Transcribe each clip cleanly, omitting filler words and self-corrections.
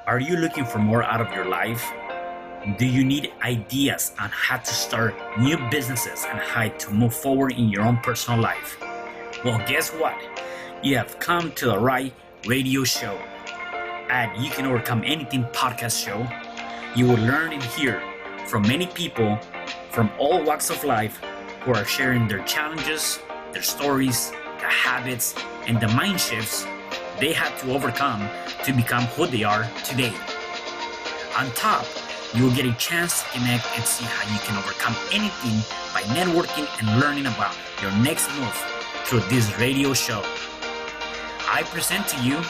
Are you looking for more out of your life? Do you need ideas on how to start new businesses and how to move forward in your own personal life? Well, guess what? You have come to the right radio show. At You Can Overcome Anything podcast show, you will learn and hear from many people from all walks of life who are sharing their challenges, their stories, the habits, and the mind shifts they had to overcome to become who they are today. On top, you will get a chance to connect and see how you can overcome anything by networking and learning about your next move through this radio show. I present to you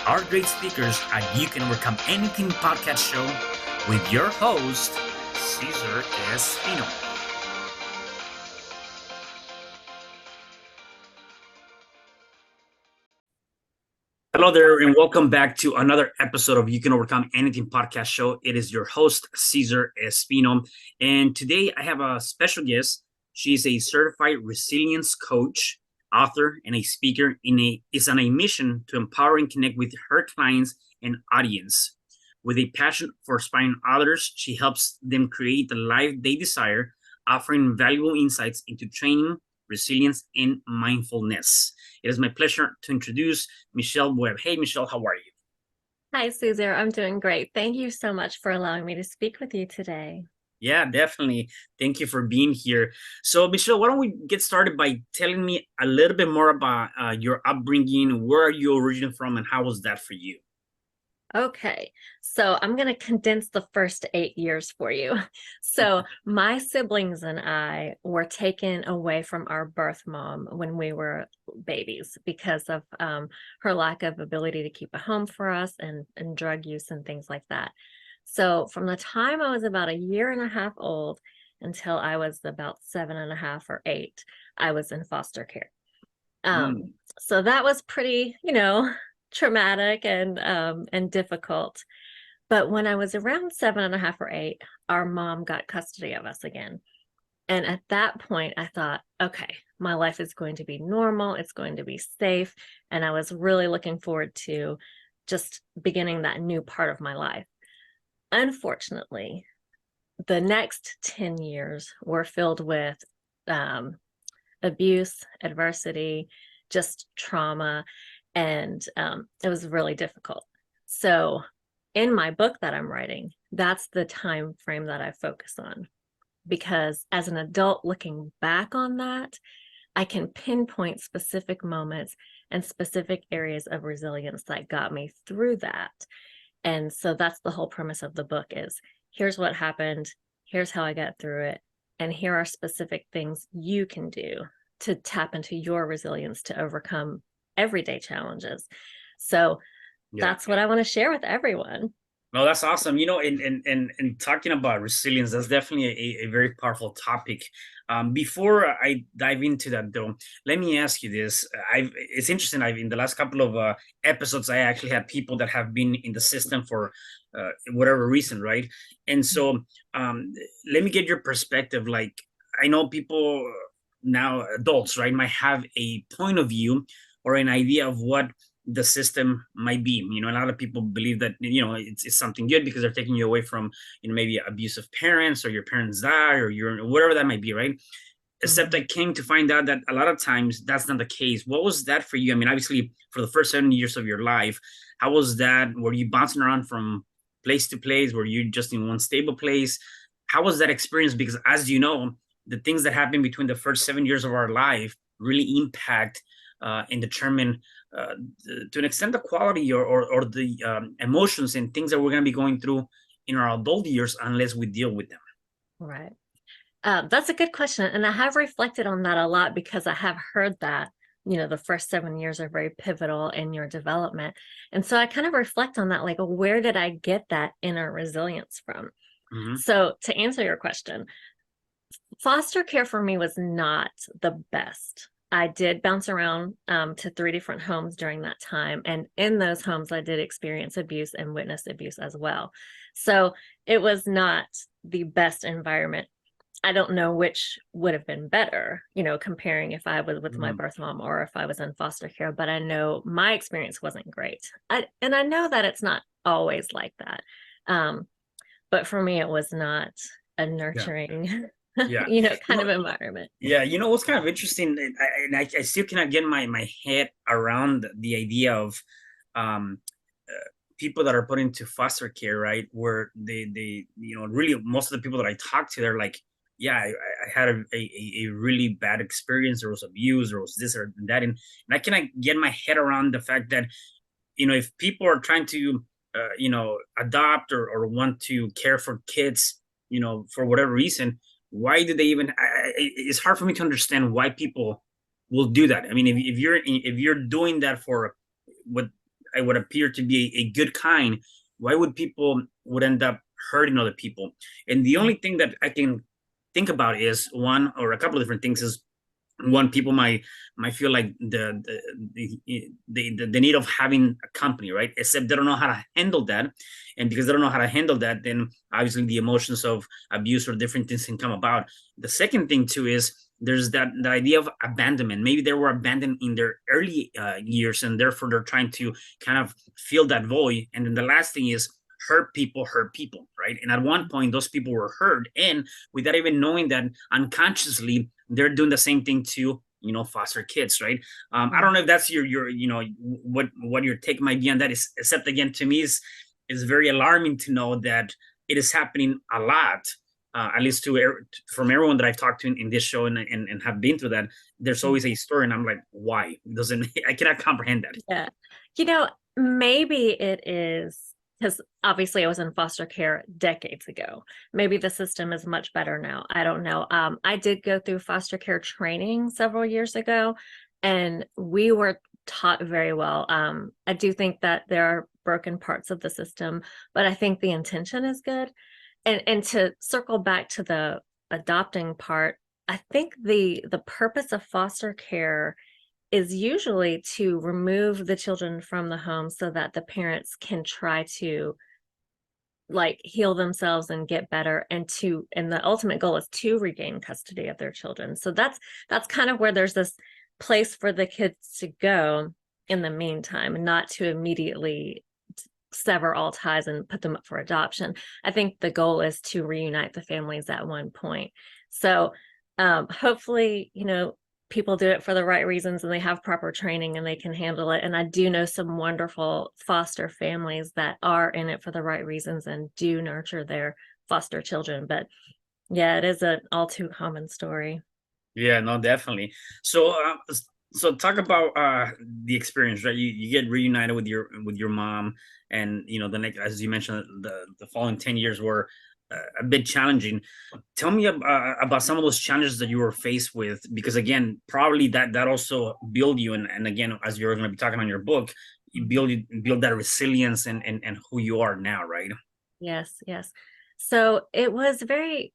our great speakers at You Can Overcome Anything podcast show with your host, CesarRespino. Hello there, and welcome back to another episode of You Can Overcome Anything podcast show. It is your host, CesarRespino, and today I have a special guest. She's a certified resilience coach, author, and a speaker. Is on a mission to empower and connect with her clients and audience. With a passion for inspiring others, she helps them create the life they desire, offering valuable insights into training, resilience, and mindfulness. It is my pleasure to introduce Mechelle Webb. Hey, Mechelle, how are you? Hi, Cesar. I'm doing great. Thank you so much for allowing me to speak with you today. Yeah, definitely. Thank you for being here. So, Mechelle, why don't we get started by telling me a little bit more about your upbringing? Where are you originally from, and how was that for you? Okay, so I'm going to condense the first 8 years for you. So my siblings and I were taken away from our birth mom when we were babies because of her lack of ability to keep a home for us and drug use and things like that. So from the time I was about a year and a half old until I was about 7.5 or 8, I was in foster care. So that was pretty, traumatic and difficult. But when I was around 7.5 or 8, our mom got custody of us again. And at that point, I thought, okay, my life is going to be normal. It's going to be safe. And I was really looking forward to just beginning that new part of my life. Unfortunately, the next 10 years were filled with abuse, adversity, just trauma. And it was really difficult. So in my book that I'm writing, that's the time frame that I focus on, because as an adult looking back on that, I can pinpoint specific moments and specific areas of resilience that got me through that. And so that's the whole premise of the book is, here's what happened, here's how I got through it, and here are specific things you can do to tap into your resilience to overcome everyday challenges. So that's what I want to share with everyone. No, that's awesome. And talking about resilience, that's definitely a very powerful topic. Before I dive into that, though, let me ask you this. It's interesting. In the last couple of episodes, I actually had people that have been in the system for whatever reason, right? And so let me get your perspective. Like, I know people now, adults, right, might have a point of view or an idea of what the system might be. A lot of people believe that, it's something good because they're taking you away from, maybe abusive parents, or your parents die, or whatever that might be, right? Except I came to find out that a lot of times that's not the case. What was that for you? Obviously, for the first 7 years of your life, how was that? Were you bouncing around from place to place? Were you just in one stable place? How was that experience? Because as you know, the things that happen between the first 7 years of our life really impact and determine to an extent the quality or the emotions and things that we're going to be going through in our adult years unless we deal with them. Right. That's a good question. And I have reflected on that a lot because I have heard that, the first 7 years are very pivotal in your development. And so I kind of reflect on that, like, where did I get that inner resilience from? Mm-hmm. So to answer your question, foster care for me was not the best. I did bounce around to 3 different homes during that time. And in those homes, I did experience abuse and witness abuse as well. So it was not the best environment. I don't know which would have been better, comparing if I was with my birth mom or if I was in foster care, but I know my experience wasn't great. And I know that it's not always like that. Um, but for me, it was not a Yeah. nurturing, Yeah. You kind know, of environment. yeah, what's kind of interesting, and I still cannot get my head around the idea of um, people that are put into foster care, right? Where they really most of the people that I talk to, they're like, yeah, I had a really bad experience. There was abuse, there was this or that, and I cannot get my head around the fact that if people are trying to adopt or want to care for kids, for whatever reason, why do they even it's hard for me to understand why people will do that. I mean, if you're doing that for what I would appear to be a good kind, why would people would end up hurting other people? And the only thing that I can think about is one or a couple of different things is one, people might feel like the need of having a company, right? Except they don't know how to handle that, and because they don't know how to handle that, then obviously the emotions of abuse or different things can come about. The second thing too is there's that the idea of abandonment. Maybe they were abandoned in their early years, and therefore they're trying to kind of fill that void. And then the last thing is hurt people, right? And at one point those people were hurt, and without even knowing that, unconsciously they're doing the same thing to foster kids, right? I don't know if that's your what your take might be on that is, except again, to me is very alarming to know that it is happening a lot, at least from everyone that I've talked to in this show, and have been through that. There's always a story, and I'm like, why doesn't I cannot comprehend that. Yeah. Maybe it is because obviously I was in foster care decades ago. Maybe the system is much better now. I don't know. I did go through foster care training several years ago, and we were taught very well. I do think that there are broken parts of the system, but I think the intention is good. And to circle back to the adopting part, I think the purpose of foster care is usually to remove the children from the home so that the parents can try to like heal themselves and get better, and the ultimate goal is to regain custody of their children. So that's kind of where there's this place for the kids to go in the meantime, and not to immediately sever all ties and put them up for adoption. I think the goal is to reunite the families at one point. So hopefully, people do it for the right reasons and they have proper training and they can handle it. And I do know some wonderful foster families that are in it for the right reasons and do nurture their foster children. But yeah, it is an all too common story. Yeah, no, definitely. So talk about the experience, right? You get reunited with your mom, and the next, as you mentioned, the following 10 years were a bit challenging. Tell me about some of those challenges that you were faced with, because again, probably that also build you, and again, as you're going to be talking on your book, you build that resilience and who you are now, right? Yes, yes. So it was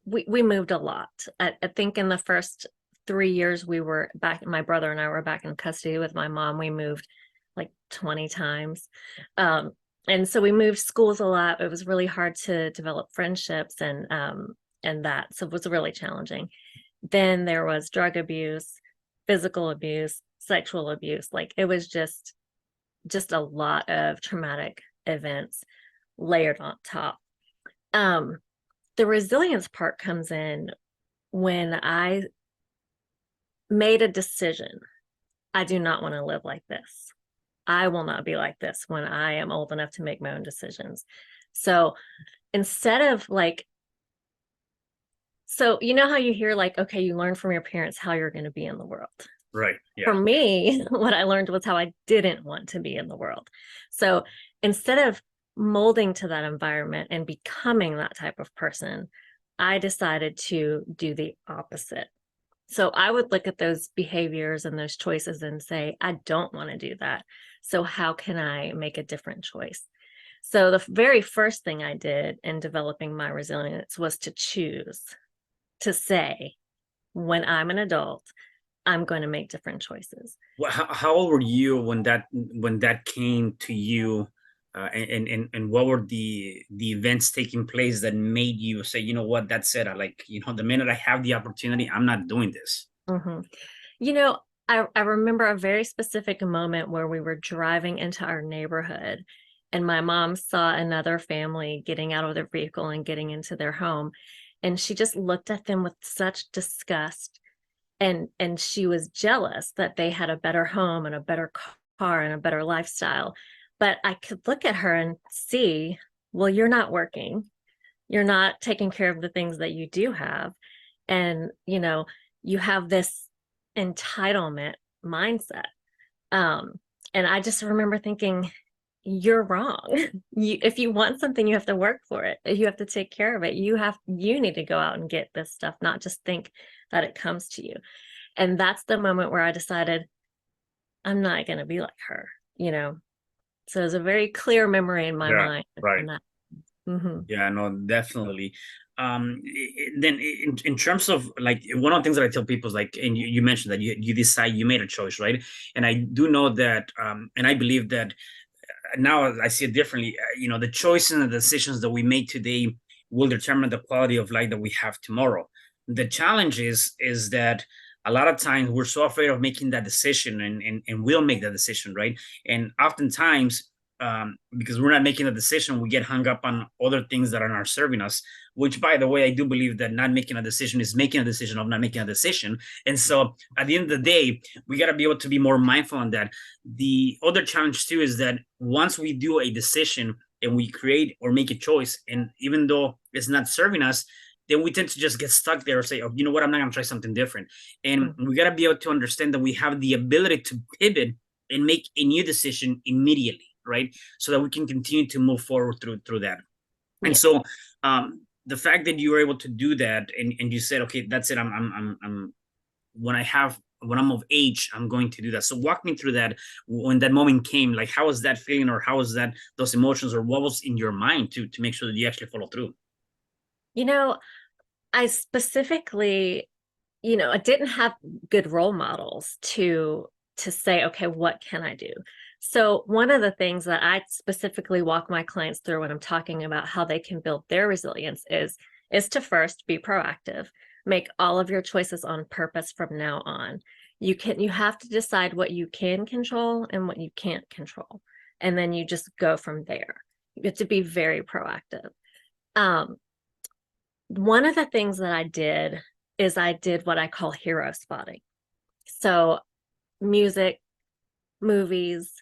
we moved a lot. I think in the first 3 years we were back, my brother and I were back in custody with my mom. We moved like 20 times. And so we moved schools a lot. It was really hard to develop friendships and that. So it was really challenging. Then there was drug abuse, physical abuse, sexual abuse. Like it was just a lot of traumatic events layered on top. Um, the resilience part comes in when I made a decision. I do not want to live like this. I will not be like this when I am old enough to make my own decisions. So instead of so how you hear like, okay, you learn from your parents how you're going to be in the world. Right. For Yeah. me, what I learned was how I didn't want to be in the world. So instead of molding to that environment and becoming that type of person, I decided to do the opposite. So I would look at those behaviors and those choices and say, I don't want to do that. So how can I make a different choice? So the very first thing I did in developing my resilience was to choose to say, when I'm an adult, I'm going to make different choices. How old were you when that came to you, and what were the events taking place that made you say, you know what, that's it. I like, the minute I have the opportunity, I'm not doing this. Mhm. You know, I remember a very specific moment where we were driving into our neighborhood And my mom saw another family getting out of their vehicle and getting into their home. And she just looked at them with such disgust. And she was jealous that they had a better home and a better car and a better lifestyle. But I could look at her and see, well, you're not working. You're not taking care of the things that you do have. And, you have this entitlement mindset. Um, and I just remember thinking, you're wrong. If you want something, you have to work for it. You have to take care of it. You need to go out and get this stuff, not just think that it comes to you. And that's the moment where I decided I'm not going to be like her, you know. So it's a very clear memory in my Yeah, mind. right. And that, mhm. Yeah, no, definitely. Then in terms of like one of the things that I tell people is like, and you mentioned that you decide you made a choice, right? And I do know that, and I believe that now I see it differently. The choices and the decisions that we make today will determine the quality of life that we have tomorrow. The challenge is that a lot of times we're so afraid of making that decision, and we'll make that decision, right? And oftentimes, because we're not making a decision, we get hung up on other things that are not serving us. Which, by the way, I do believe that not making a decision is making a decision of not making a decision. And so, at the end of the day, we got to be able to be more mindful on that. The other challenge too is that once we do a decision and we create or make a choice, and even though it's not serving us, then we tend to just get stuck there or say, oh, you know what, I'm not going to try something different. And we got to be able to understand that we have the ability to pivot and make a new decision immediately, right? So that we can continue to move forward through that. And Yeah. so the fact that you were able to do that, and you said, okay, that's it. I'm when I'm of age, I'm going to do that. So walk me through that when that moment came. Like, how was that feeling, or how was that those emotions, or what was in your mind to make sure that you actually follow through? You know, I specifically, I didn't have good role models to say, okay, what can I do? So one of the things that I specifically walk my clients through when I'm talking about how they can build their resilience is to first be proactive. Make all of your choices on purpose from now on. You have to decide what you can control and what you can't control. And then you just go from there. You have to be very proactive. Um, One of the things that I did is I did what I call hero spotting. So music, movies,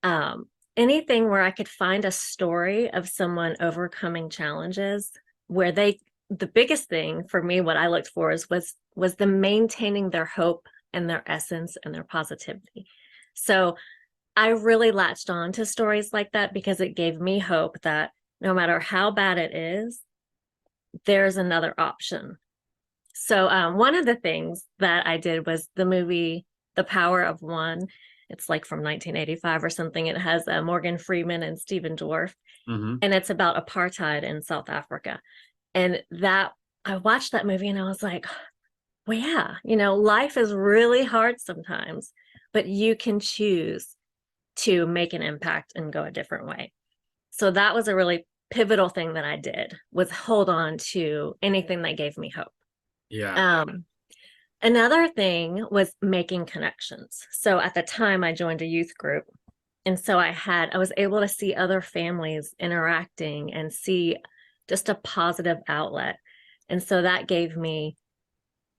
um, anything where I could find a story of someone overcoming challenges where the biggest thing for me, what I looked for was the maintaining their hope and their essence and their positivity. So I really latched on to stories like that because it gave me hope that no matter how bad it is, there's another option. So one of the things that I did was the movie The Power of One. It's like from 1985 or something. It has Morgan Freeman and Stephen Dorff, Mm-hmm. and it's about apartheid in South Africa. And that I watched that movie and I was like, well, yeah, life is really hard sometimes, but you can choose to make an impact and go a different way. So that was a really pivotal thing that I did, was hold on to anything that gave me hope. Yeah. Um, Another thing was making connections. So at the time I joined a youth group. And so I was able to see other families interacting and see just a positive outlet. And so that gave me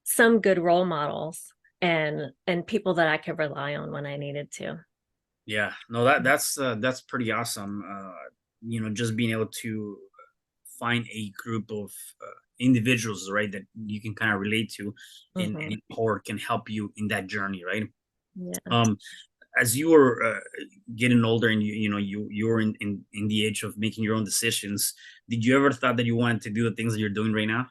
some good role models and people that I could rely on when I needed to. Yeah, no, that's pretty awesome. Just being able to find a group of individuals, right, that you can kind of relate to, and Mhm. or can help you in that journey, right? Yeah. Um, as you were getting older, and you were in the age of making your own decisions, did you ever thought that you wanted to do the things that you're doing right now?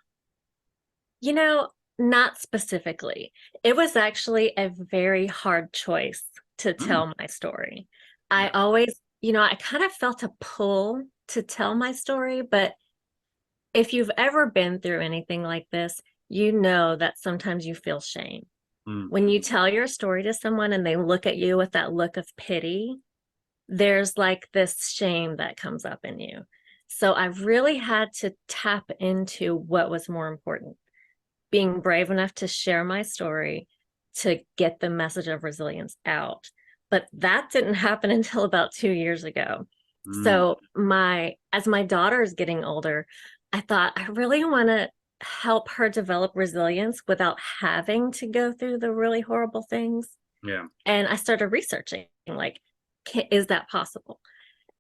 You know, Not specifically. It was actually a very hard choice to Mm, tell my story. I yeah. always, I kind of felt a pull to tell my story, but if you've ever been through anything like this, you know that sometimes you feel shame. Mm, When you tell your story to someone and they look at you with that look of pity, there's like this shame that comes up in you. So I really had to tap into what was more important, being brave enough to share my story to get the message of resilience out. But that didn't happen until about 2 years ago. Mm, So as my daughter is getting older, I thought I really want to help her develop resilience without having to go through the really horrible things. yeah. And I started researching, like, is that possible?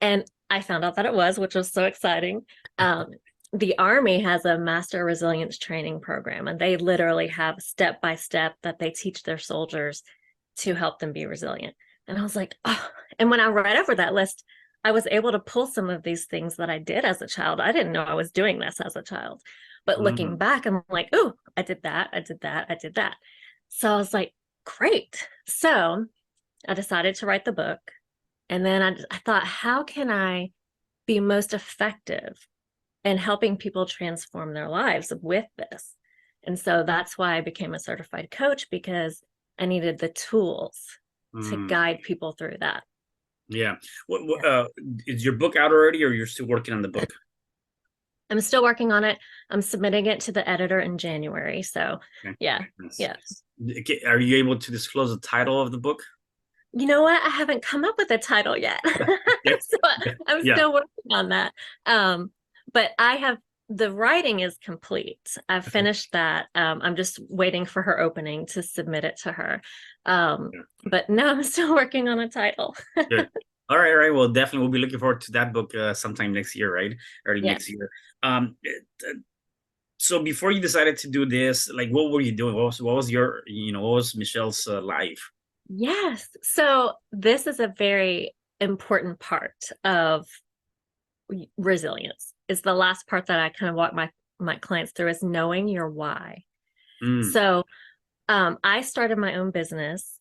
And I found out that it was, which was so exciting. Um, the Army has a master resilience training program, and they literally have step by step that they teach their soldiers to help them be resilient. And I was like, oh, and when I read over that list, I was able to pull some of these things that I did as a child. I didn't know I was doing this as a child. But looking Mm, back, I'm like, oh, I did that. I did that. I did that. So I was like, great. So I decided to write the book. And then I thought, how can I be most effective in helping people transform their lives with this? And so that's why I became a certified coach, because I needed the tools to mm, guide people through that. yeah. Yeah. Is your book out already, or you're still working on the book? I'm still working on it. I'm submitting it to the editor in January. So, Okay. yeah, Nice. yeah. Okay, are you able to disclose the title of the book? You know what? I haven't come up with a title yet. Yeah. So I'm Yeah. still working on that. But the writing is complete. I've Okay. finished that. I'm just waiting for her opening to submit it to her. Yeah. But no, I'm still working on a title. Good. All right, all right. Well, definitely we'll be looking forward to that book sometime next year, right? Early next Yes. year. Um, so before you decided to do this, like, what were you doing? What was your, what was Michelle's life? Yes. So this is a very important part of resilience. Is the last part that I kind of walk my clients through, is knowing your why. Mm, So I started my own business.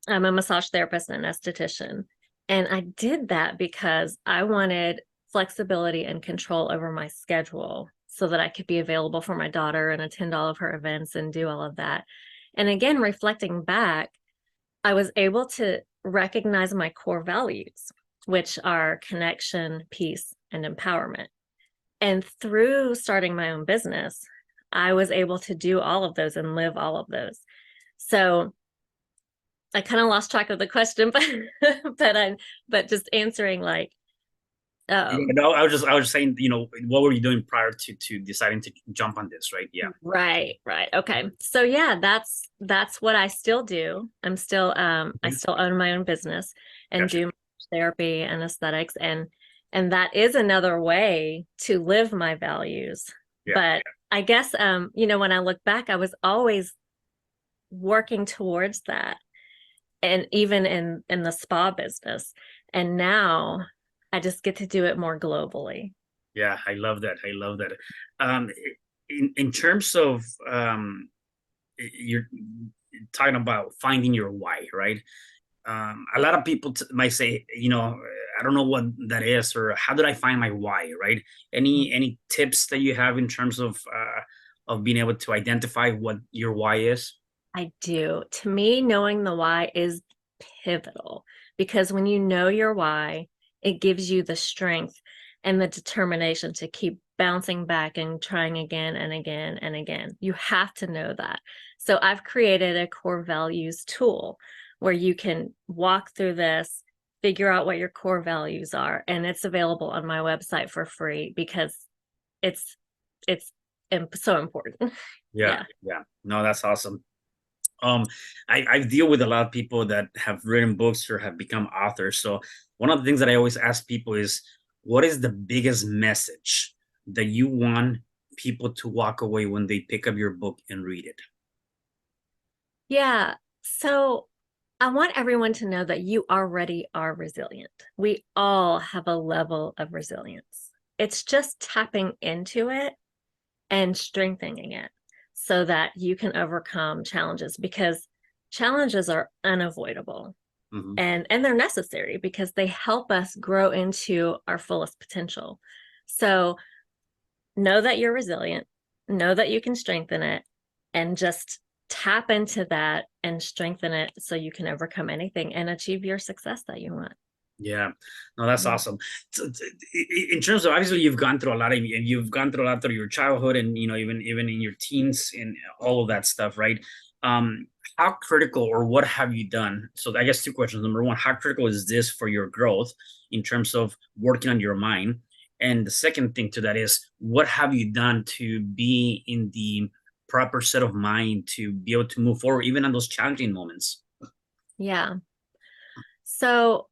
I'm a massage therapist and an esthetician. And I did that because I wanted flexibility and control over my schedule so that I could be available for my daughter and attend all of her events and do all of that. And again, reflecting back, I was able to recognize my core values, which are connection, peace, and empowerment. And through starting my own business, I was able to do all of those and live all of those. So I kind of lost track of the question, but but just answering, like, yeah, um no, I was just saying, what were you doing prior to deciding to jump on this, right? Yeah. right, okay. So yeah, that's what I still do. I Okay. still own my own business and Gotcha. do therapy and aesthetics, and that is another way to live my values. Yeah. But I guess when I look back, I was always working towards that, and even in the spa business, and now I just get to do it more globally. Yeah, I love that. I love that. Um, in terms of you're talking about finding your why, right? A lot of people might say, I don't know what that is, or how did I find my why, right? Any tips that you have in terms of being able to identify what your why is? I do. To me, knowing the why is pivotal, because when you know your why, it gives you the strength and the determination to keep bouncing back and trying again and again and again. You have to know that. So I've created a core values tool where you can walk through this, figure out what your core values are, and it's available on my website for free, because it's it's so important. Yeah, Yeah. yeah. No, that's awesome. um I deal with a lot of people that have written books or have become authors. So one of the things that I always ask people is, what is the biggest message that you want people to walk away when they pick up your book and read it? Yeah. So I want everyone to know that you already are resilient. We all have a level of resilience. It's just tapping into it and strengthening it so that you can overcome challenges, because challenges are unavoidable, Hmm. and they're necessary because they help us grow into our fullest potential. So know that you're resilient, know that you can strengthen it, and just tap into that and strengthen it so you can overcome anything and achieve your success that you want. Yeah, no, that's Yeah. awesome. In terms of, obviously you've gone through a lot, and you've gone through a lot through your childhood, and even in your teens and all of that stuff, right? um how critical or what have you done? So I guess two questions. Number one, how critical is this for your growth in terms of working on your mind? And the second thing to that is, what have you done to be in the proper set of mind to be able to move forward, even on those challenging moments? Yeah. So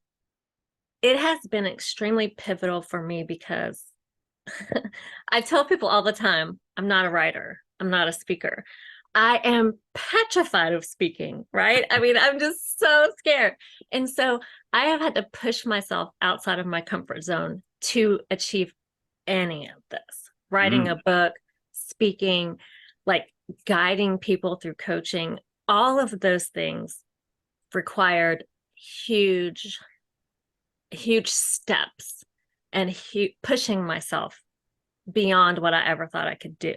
it has been extremely pivotal for me because I tell people all the time, I'm not a writer, I'm not a speaker. I am petrified of speaking, right? I mean, I'm just so scared. And so I have had to push myself outside of my comfort zone to achieve any of this. Writing a Mm, book, speaking, like guiding people through coaching, all of those things required huge, huge steps and pushing myself beyond what I ever thought I could do.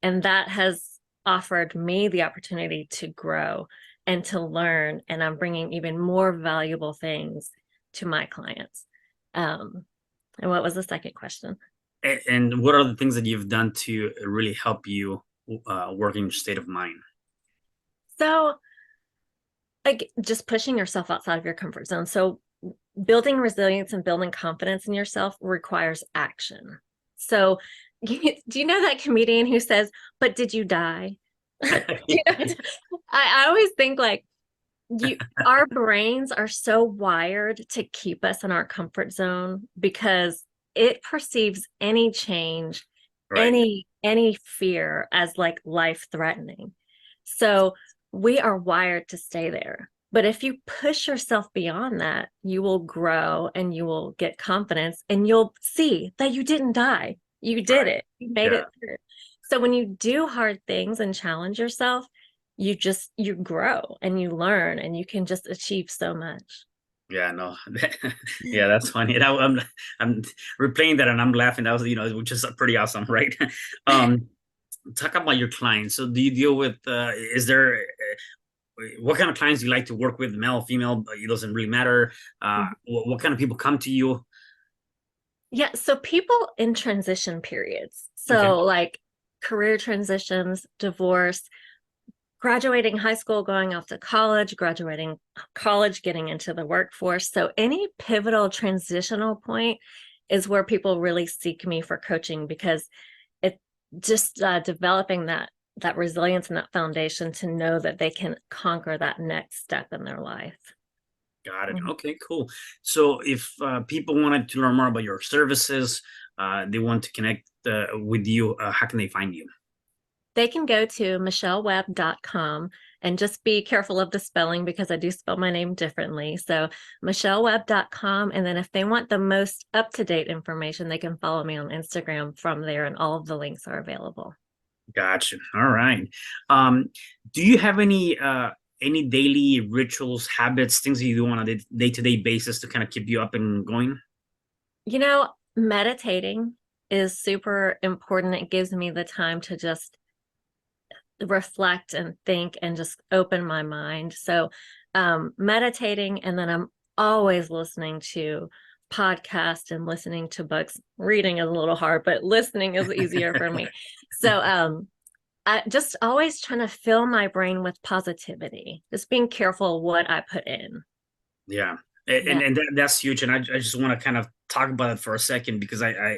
And that has offered me the opportunity to grow and to learn. And I'm bringing even more valuable things to my clients. And what was the second question? and what are the things that you've done to really help you work in your state of mind? So, like, just pushing yourself outside of your comfort zone. So, building resilience and building confidence in yourself requires action. So, do you know that comedian who says, "But did you die?" You know, I always think like our brains are so wired to keep us in our comfort zone because it perceives any change, Right. any fear as like life threatening. So we are wired to stay there. But if you push yourself beyond that, you will grow and you will get confidence and you'll see that you didn't die. You did Right. it. You made Yeah. it through. So when you do hard things and challenge yourself, you grow and you learn and you can just achieve so much. Yeah, no, yeah, that's funny. And I'm replaying that and I'm laughing. That was, which is pretty awesome, right? Um, Talk about your clients. So, do you deal with? Is there what kind of clients do you like to work with? Male, female? It doesn't really matter. Mhm. What kind of people come to you? Yeah, so people in transition periods. Okay, So like career transitions, divorce, graduating high school, going off to college, graduating college, getting into the workforce. So any pivotal transitional point is where people really seek me for coaching because it just developing that resilience and that foundation to know that they can conquer that next step in their life. got it. Mhm. Okay, cool. So, if people wanted to learn more about your services, they want to connect with you, how can they find you? They can go to michellewebb.com and just be careful of the spelling because I do spell my name differently. So michellewebb.com. And then if they want the most up-to-date information, they can follow me on Instagram from there and all of the links are available. Gotcha. All right. Um, do you have any daily rituals, habits, things that you do on a day-to-day basis to kind of keep you up and going? You know, meditating is super important. It gives me the time to just reflect and think and just open my mind. So, meditating, and then I'm always listening to podcasts and listening to books. Reading is a little hard, but listening is easier for me. So, I just always trying to fill my brain with positivity, just being careful what I put in. Yeah, Yeah. and that's huge. And I just want to kind of talk about it for a second because I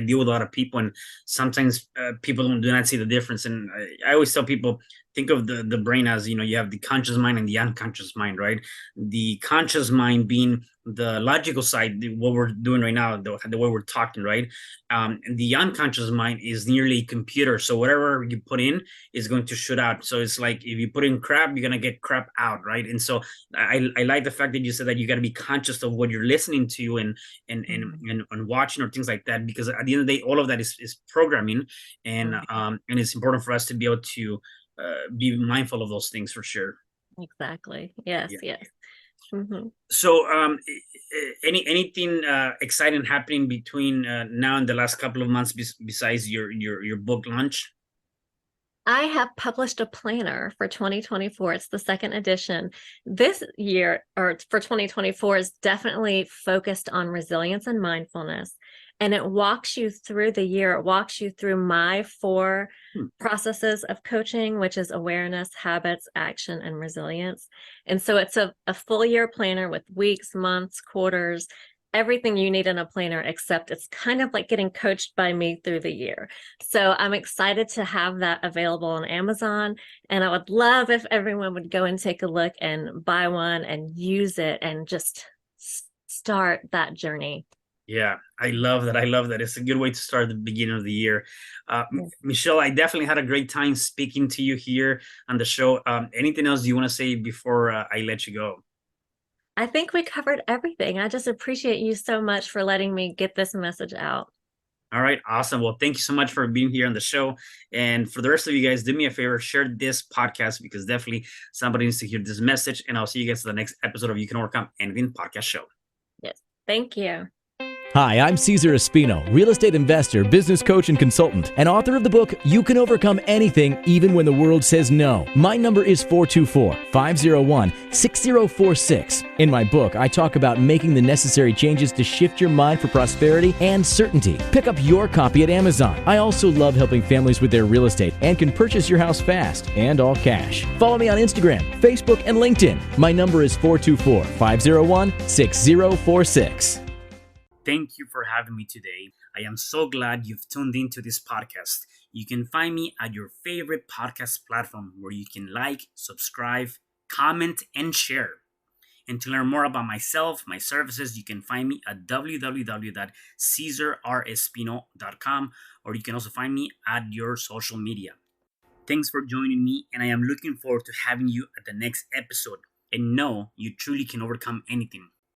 deal with a lot of people, and sometimes people do not see the difference. And I always tell people, think of the brain as, you have the conscious mind and the unconscious mind, right? The conscious mind being the logical side, what we're doing right now, the way we're talking, right? And the unconscious mind is nearly a computer. So whatever you put in is going to shoot out. So it's like if you put in crap, you're gonna get crap out, right? And so I like the fact that you said that you got to be conscious of what you're listening to Mhm. and watching or things like that, because at the end of the day, all of that is programming, Mhm. and it's important for us to be able to be mindful of those things for sure. Exactly. Yes, Yeah. yes. Mhm. So, anything exciting happening between now and the last couple of months besides your book launch? I have published a planner for 2024. It's the second edition. This year, or for 2024, is definitely focused on resilience and mindfulness. And it walks you through the year. It walks you through my four Hmm. processes of coaching, which is awareness, habits, action, and resilience. And so it's a full year planner with weeks, months, quarters, everything you need in a planner, except it's kind of like getting coached by me through the year. So I'm excited to have that available on Amazon. And I would love if everyone would go and take a look and buy one and use it and just start that journey. Yeah, I love that. I love that. It's a good way to start the beginning of the year. Yes. Michelle, I definitely had a great time speaking to you here on the show. Anything else you want to say before I let you go? I think we covered everything. I just appreciate you so much for letting me get this message out. All right, awesome. Well, thank you so much for being here on the show. And for the rest of you guys, do me a favor, share this podcast because definitely somebody needs to hear this message. And I'll see you guys in the next episode of You Can Overcome Anything podcast show. Yes. Thank you. Hi, I'm CesarRespino, real estate investor, business coach, and consultant, and author of the book, You Can Overcome Anything, Even When the World Says No. My number is 424-501-6046. In my book, I talk about making the necessary changes to shift your mind for prosperity and certainty. Pick up your copy at Amazon. I also love helping families with their real estate and can purchase your house fast and all cash. Follow me on Instagram, Facebook, and LinkedIn. My number is 424-501-6046. Thank you for having me today. I am so glad you've tuned into this podcast. You can find me at your favorite podcast platform where you can like, subscribe, comment, and share. And to learn more about myself, my services, you can find me at www.CesarRespino.com, or you can also find me at your social media. Thanks for joining me, and I am looking forward to having you at the next episode. And know you truly can overcome anything.